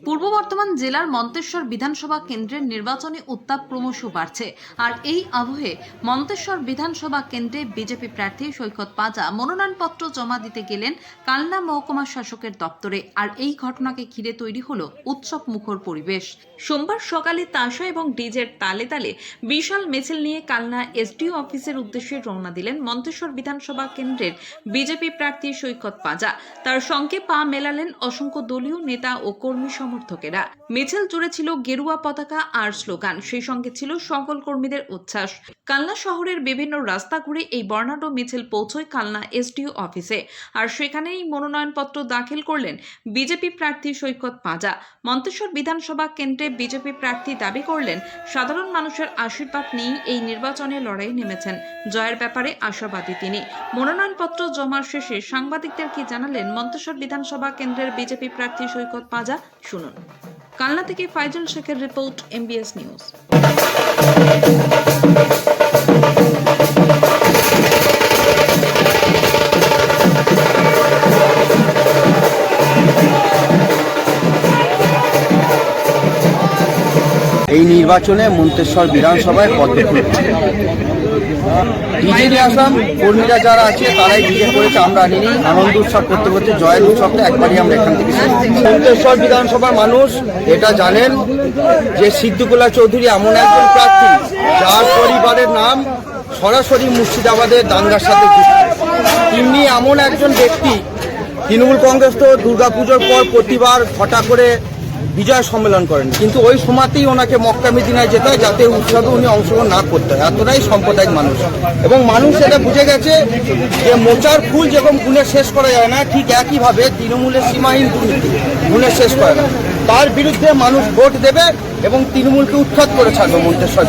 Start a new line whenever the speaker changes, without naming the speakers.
পূর্ব বর্ধমান জেলার মন্তেশ্বর বিধানসভা কেন্দ্রের নির্বাচনী উত্তাপ ক্রমশ বাড়ছে। আর এই আবহে মন্তেশ্বর বিধানসভা কেন্দ্রে বিজেপি প্রার্থী সৈকত পাঁজা মনোনয়নপত্র জমা দিতে গেলেন কালনা মহকুমা শাসকের দপ্তরে। আর এই ঘটনাকে ঘিরে তৈরি হলো উৎসব মুখর পরিবেশ। সোমবার সকালে তাসা এবং ডিজের তালে তালে বিশাল মিছিল নিয়ে কালনা এসডিও অফিসের উদ্দেশ্যে রওনা দিলেন মন্তেশ্বর বিধানসভা কেন্দ্রের বিজেপি প্রার্থী সৈকত পাঁজা। তার সঙ্গে পা মেলালেন অসংখ্য দলীয় নেতা ও কর্মী সমর্থকেরা। মিছিল জুড়ে ছিল গেরুয়া পতাকা আর স্লোগান, সেই সঙ্গে ছিল সকল কর্মীদের উচ্ছ্বাস। কালনা শহরের বিভিন্ন রাস্তা ঘুরে এই বর্ণাঢ্য মিছিল পৌঁছয় কালনা এসডিও অফিসে। আর সেখানেই মনোনয়নপত্র দাখিল করলেন বিজেপি প্রার্থী সৈকত পাঁজা। মন্তেশ্বর বিধানসভা কেন্দ্রে বিজেপি প্রার্থী দাবি করলেন, সাধারণ মানুষের আশীর্বাদ নিয়েই এই নির্বাচনে লড়াই নেমেছেন। জয়ের ব্যাপারে আশাবাদী তিনি। মনোনয়নপত্র জমার শেষে সাংবাদিকদের কি জানালেন মন্তেশ্বর বিধানসভা কেন্দ্রের বিজেপি প্রার্থী সৈকত পাঁজা, শুনুন। কালনা থেকে ফাইজুল শেখের রিপোর্ট, MBS নিউজ।
এই নির্বাচনে মন্তেশ্বর বিধানসভায় বিজেপি আসাম কর্মীরা যারা আছে তারাই বিজেপি করেছে, আমরা আনিনি। আনন্দ উৎসব করতে করতে জয়ের উৎসবটা একবারই আমরা এখান থেকে মন্তেশ্বর বিধানসভার মানুষ এটা জানেন যে সিদ্দিকুল্লাহ চৌধুরী এমন একজন প্রার্থী যার পরিবারের নাম সরাসরি মুর্শিদাবাদের দাঙ্গার সাথে যুক্ত। তিনি এমন একজন ব্যক্তি, তৃণমূল কংগ্রেস তো দুর্গাপুজোর পর প্রতিবার হঠাৎ করে বিজয় সম্মেলন করেন, কিন্তু ওই সময়তেই ওনাকে মক্কা মদিনায় যেতে হয় যাতে উৎসবে উনি অংশগ্রহণ না করতে হয়। এতটাই সাম্প্রদায়িক মানুষ, এবং মানুষ এটা বুঝে গেছে যে মোচার ফুল যেরকম গুণে শেষ করা যায় না, ঠিক একইভাবে তৃণমূলের সীমাহীন দুর্নীতি গুণে শেষ করে না। তার বিরুদ্ধে মানুষ ভোট দেবে এবং তৃণমূলকে উৎখাত করে ছাড়বে মন্তেশ্বর।